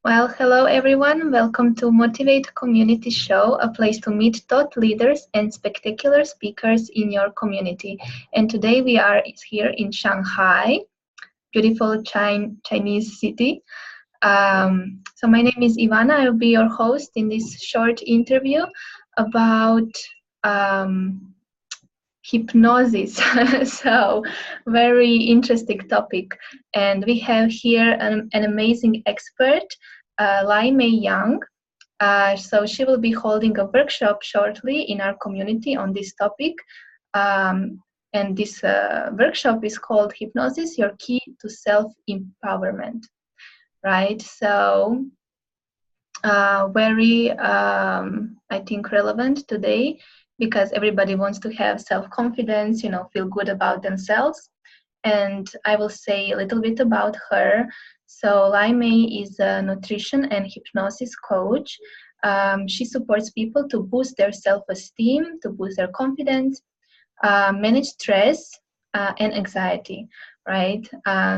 Well, hello everyone. Welcome to Motivate Community Show, a place to meet thought leaders and spectacular speakers in your community. And today we are here in Shanghai, beautiful Chinese city. So my name is Ivana. I will be your host in this short interview about um, hypnosis. So very interesting topic. And we have here an amazing expert, Laimei Yeung. So she will be holding a workshop shortly in our community on this topic. And this workshop is called Hypnosis, Your Key to Self-Empowerment, right? So very, I think, relevant today because everybody wants to have self-confidence, feel good about themselves. And I will say a little bit about her. So Laimei is a nutrition and hypnosis coach. She supports people to boost their self-esteem, to boost their confidence, manage stress and anxiety, right?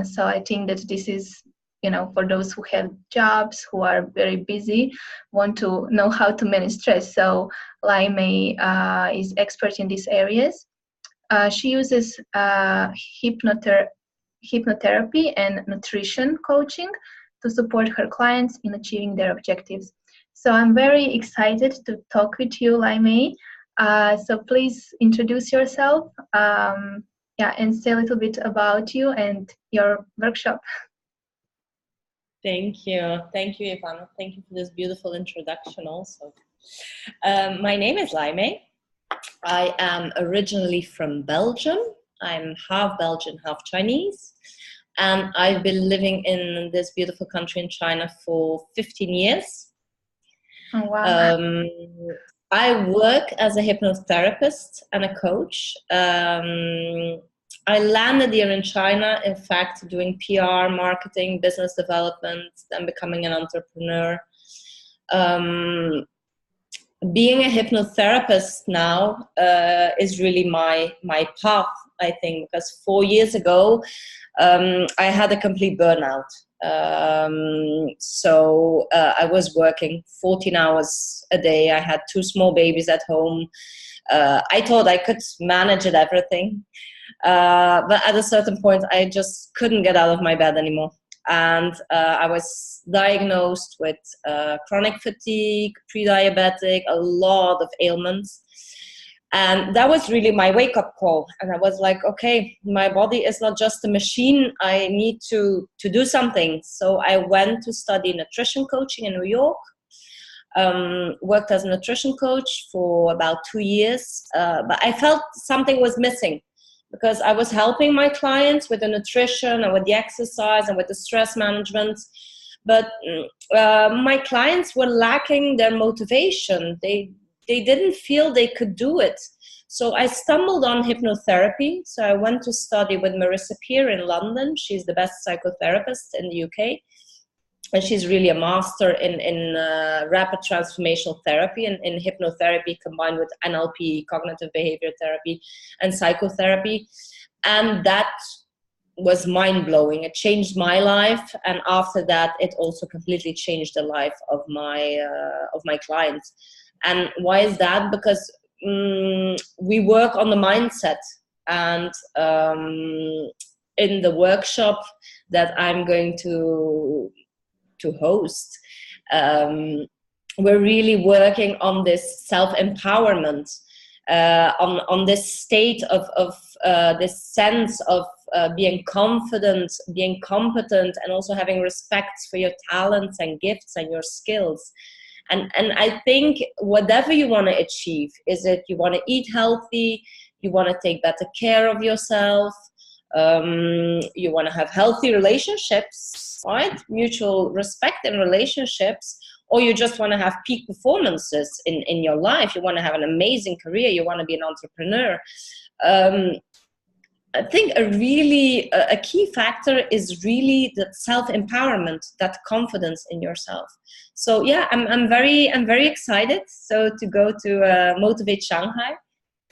So I think that this is, for those who have jobs, who are very busy, want to know how to manage stress. So Laimei is expert in these areas. She uses hypnotherapy and nutrition coaching to support her clients in achieving their objectives. So I'm very excited to talk with you, Laimei. So please introduce yourself, and say a little bit about you and your workshop. Thank you, Ivana. Thank you for this beautiful introduction also. My name is Laimei. I am originally from Belgium. I'm half Belgian, half Chinese. And I've been living in this beautiful country in China for 15 years. Oh, wow. I work as a hypnotherapist and a coach. I landed here in China, in fact, doing PR, marketing, business development, then becoming an entrepreneur. Being a hypnotherapist now is really my path, I think, because 4 years ago, I had a complete burnout. So I was working 14 hours a day. I had 2 small babies at home. I thought I could manage it, everything. But at a certain point, I just couldn't get out of my bed anymore. And I was diagnosed with chronic fatigue, pre-diabetic, a lot of ailments. And that was really my wake-up call. And I was like, okay, my body is not just a machine. I need to do something. So I went to study nutrition coaching in New York. Worked as a nutrition coach for about 2 years. But I felt something was missing, because I was helping my clients with the nutrition and with the exercise and with the stress management. But my clients were lacking their motivation. They didn't feel they could do it. So I stumbled on hypnotherapy. So I went to study with Marissa Peer in London. She's the best psychotherapist in the UK. And she's really a master in rapid transformational therapy and in hypnotherapy combined with NLP, cognitive behavior therapy, and psychotherapy. And that was mind-blowing. It changed my life. And after that, it also completely changed the life of my clients. And why is that? Because we work on the mindset. And in the workshop that I'm going to host, we're really working on this self-empowerment, on this state of this sense of being confident, being competent, and also having respect for your talents and gifts and your skills. And I think whatever you want to achieve, is it you want to eat healthy, you want to take better care of yourself, you want to have healthy relationships, right? Mutual respect in relationships, or you just want to have peak performances in your life. You want to have an amazing career. You want to be an entrepreneur. I think a key factor is really that self-empowerment, that confidence in yourself. So yeah, I'm very excited. So to go to Motivate Shanghai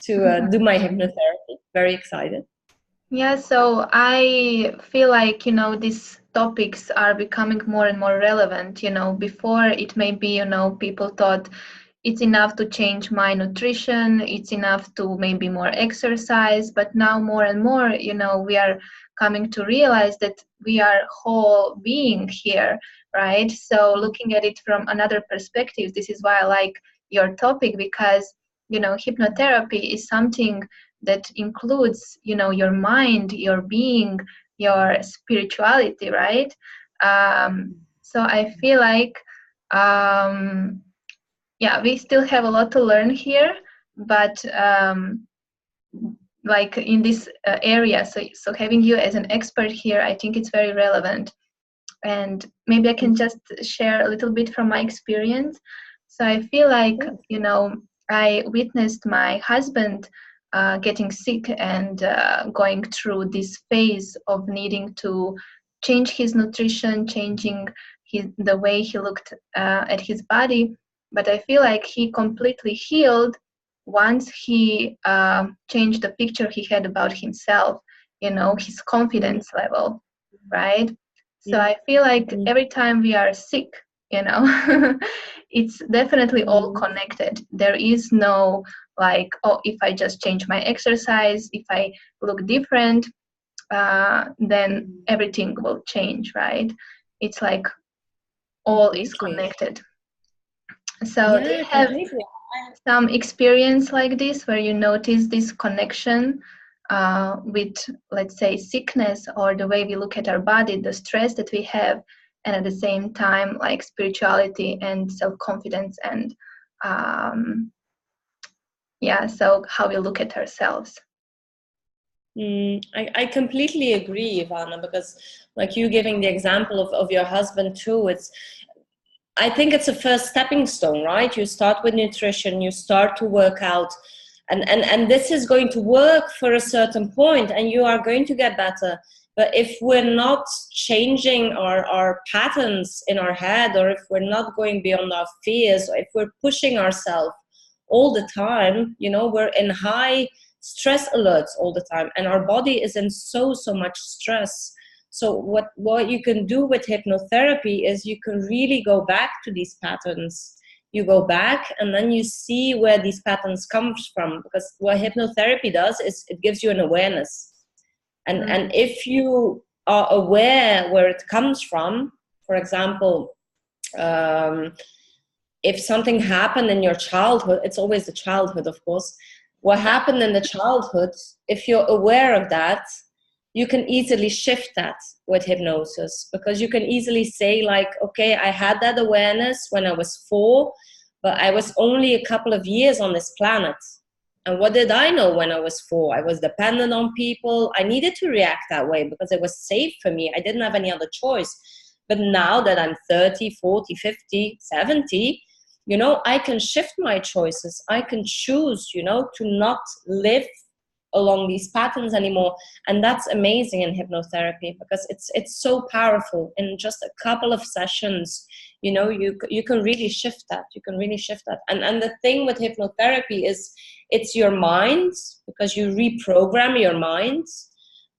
to do my hypnotherapy. Very excited. Yeah, so I feel like, this topics are becoming more and more relevant. Before it may be, people thought it's enough to change my nutrition, it's enough to maybe more exercise, but now more and more, we are coming to realize that we are whole being here, right? So looking at it from another perspective, this is why I like your topic, because hypnotherapy is something that includes your mind, your being, your spirituality, right? So I feel like yeah, we still have a lot to learn here, but like in this area, so having you as an expert here, I think it's very relevant. And maybe I can just share a little bit from my experience. So I feel like, I witnessed my husband getting sick and going through this phase of needing to change his nutrition, changing the way he looked at his body. But I feel like he completely healed once he changed the picture he had about himself, his confidence level, right? So I feel like every time we are sick, it's definitely all connected. There is no like, oh, if I just change my exercise, if I look different, then everything will change, right? It's like all is connected. So do you have some experience like this where you notice this connection with, let's say, sickness, or the way we look at our body, the stress that we have, and at the same time like spirituality and self-confidence and so how we look at ourselves? I completely agree, Ivana, because like you giving the example of your husband too, I think it's a first stepping stone, right? You start with nutrition, you start to work out, and this is going to work for a certain point, and you are going to get better. But if we're not changing our patterns in our head, or if we're not going beyond our fears, or if we're pushing ourselves all the time, we're in high stress alerts all the time, and our body is in so much stress. So what you can do with hypnotherapy is you can really go back to these patterns. You go back and then you see where these patterns come from, because what hypnotherapy does is it gives you an awareness. And if you are aware where it comes from, for example, if something happened in your childhood, it's always the childhood, of course. What happened in the childhood, if you're aware of that, you can easily shift that with hypnosis, because you can easily say like, okay, I had that awareness when I was 4, but I was only a couple of years on this planet. And what did I know when I was 4? I was dependent on people. I needed to react that way because it was safe for me. I didn't have any other choice. But now that I'm 30, 40, 50, 70, I can shift my choices. I can choose, to not live along these patterns anymore. And that's amazing in hypnotherapy, because it's so powerful. In just a couple of sessions, you can really shift that. And the thing with hypnotherapy is it's your mind, because you reprogram your mind.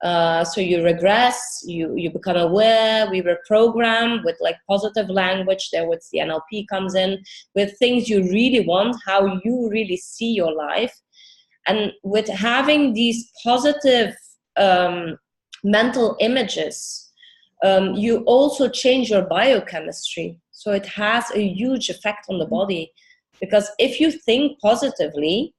So you regress, you become aware. We reprogram with like positive language, there with the NLP comes in, with things you really want, how you really see your life. And with having these positive mental images, you also change your biochemistry. So it has a huge effect on the body, because if you think positively,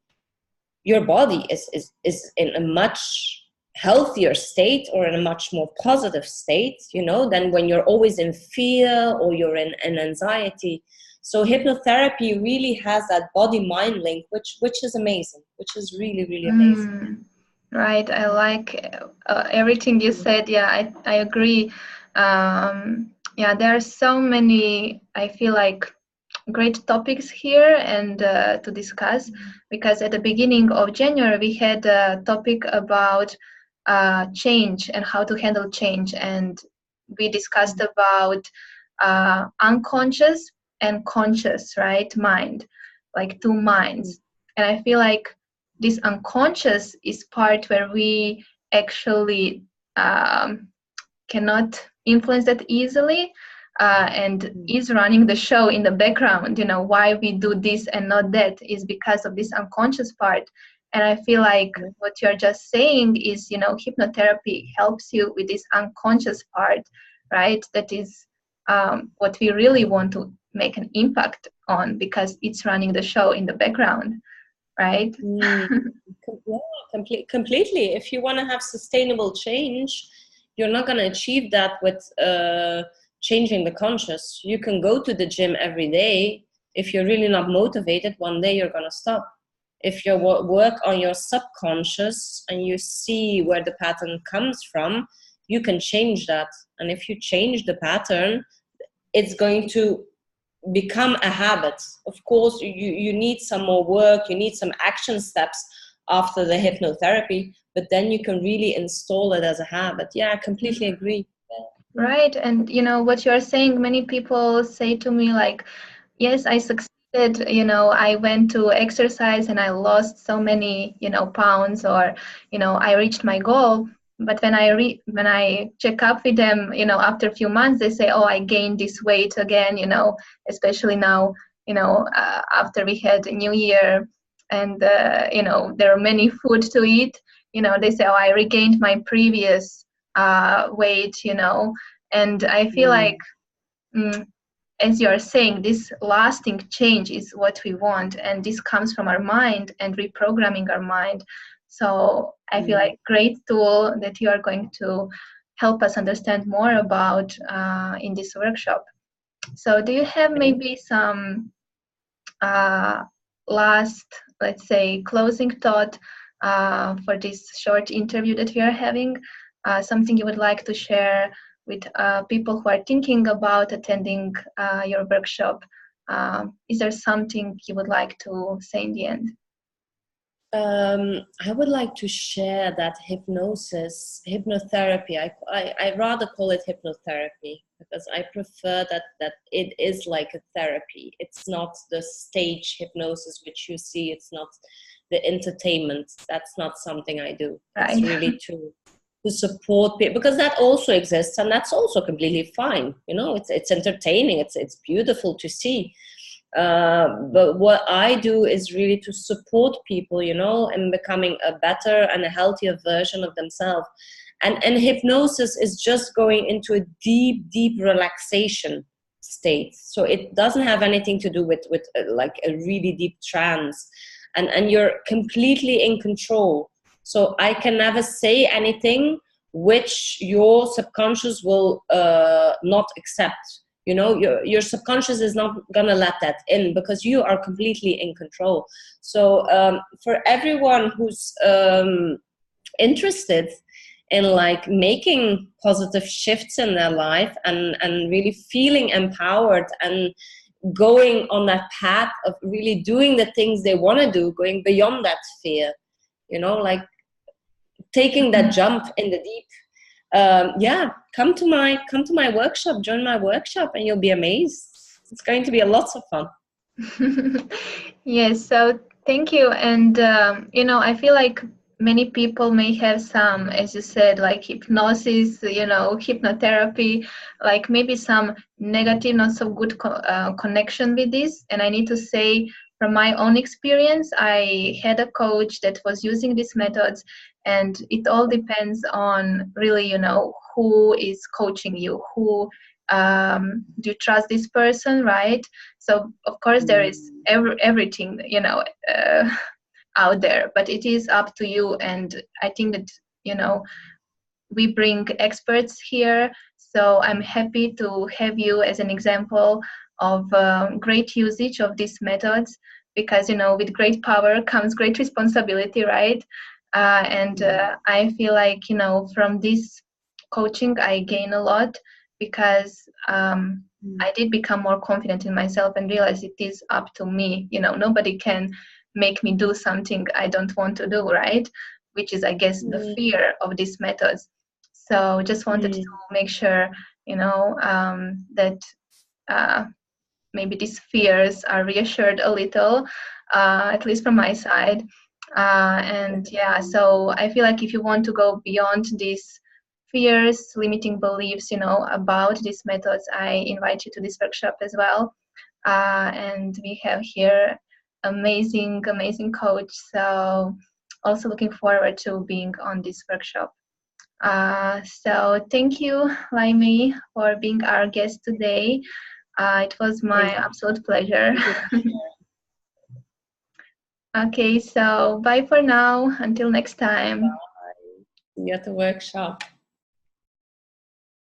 your body is in a much healthier state, or in a much more positive state, than when you're always in fear or you're in anxiety. So hypnotherapy really has that body-mind link, which is amazing, which is really, really amazing. Right, I like everything you said. Yeah, I agree. There are so many, I feel like, great topics here and to discuss, because at the beginning of January we had a topic about change and how to handle change, and we discussed about unconscious and conscious, right, mind, like two minds. And I feel like this unconscious is part where we actually cannot influence that easily, and is running the show in the background. Why we do this and not that is because of this unconscious part. And I feel like what you're just saying is, hypnotherapy helps you with this unconscious part, right? That is what we really want to make an impact on, because it's running the show in the background, right? Yeah, completely. If you want to have sustainable change, you're not going to achieve that with changing the conscious. You can go to the gym every day. If you're really not motivated, one day you're going to stop. If you work on your subconscious and you see where the pattern comes from, you can change that. And if you change the pattern, it's going to become a habit. Of course, you need some more work, you need some action steps after the hypnotherapy, but then you can really install it as a habit. Yeah, I completely agree. Right. And what you're saying, many people say to me like, yes, I succeeded, I went to exercise and I lost so many, pounds, or, I reached my goal. But when I check up with them, after a few months, they say, oh, I gained this weight again, especially now, after we had a new year and, there are many food to eat, they say, oh, I regained my previous weight, and I feel like, as you're saying, this lasting change is what we want, and this comes from our mind and reprogramming our mind. So I feel like great tool that you are going to help us understand more about in this workshop. So do you have maybe some last, let's say, closing thought for this short interview that we are having? Something you would like to share with people who are thinking about attending your workshop? Is there something you would like to say in the end? I would like to share that hypnotherapy, I rather call it hypnotherapy, because I prefer that it is like a therapy. It's not the stage hypnosis which you see, it's not the entertainment. That's not something I do. Right. It's really to support people, because that also exists, and that's also completely fine. It's entertaining, it's beautiful to see. But what I do is really to support people, in becoming a better and a healthier version of themselves. And hypnosis is just going into a deep relaxation state. So it doesn't have anything to do with like a really deep trance. And you're completely in control. So I can never say anything which your subconscious will not accept. Your subconscious is not gonna let that in, because you are completely in control. So for everyone who's interested in like making positive shifts in their life and really feeling empowered and going on that path of really doing the things they want to do, going beyond that fear, like taking that jump in the deep. Come to my workshop, join my workshop, and you'll be amazed. It's going to be a lot of fun. Yes, so thank you. And I feel like many people may have some, as you said, like hypnosis, hypnotherapy, like maybe some negative, not so good connection with this. And I need to say, from my own experience, I had a coach that was using these methods, and it all depends on really, who is coaching you, who do you trust this person, right? So of course there is everything, out there, but it is up to you. And I think that, we bring experts here, so I'm happy to have you as an example of great usage of these methods, because with great power comes great responsibility, right? I feel like from this coaching I gain a lot, because I did become more confident in myself and realize it is up to me. Nobody can make me do something I don't want to do, right? Which is, I guess, the fear of these methods. So just wanted to make sure, that maybe these fears are reassured a little, at least from my side. So I feel like if you want to go beyond this fears, limiting beliefs, about these methods, I invite you to this workshop as well. And we have here amazing coach. So also looking forward to being on this workshop. So thank you, Laimei, for being our guest today. It was my absolute pleasure. Okay, so bye for now. Until next time. See you at the workshop.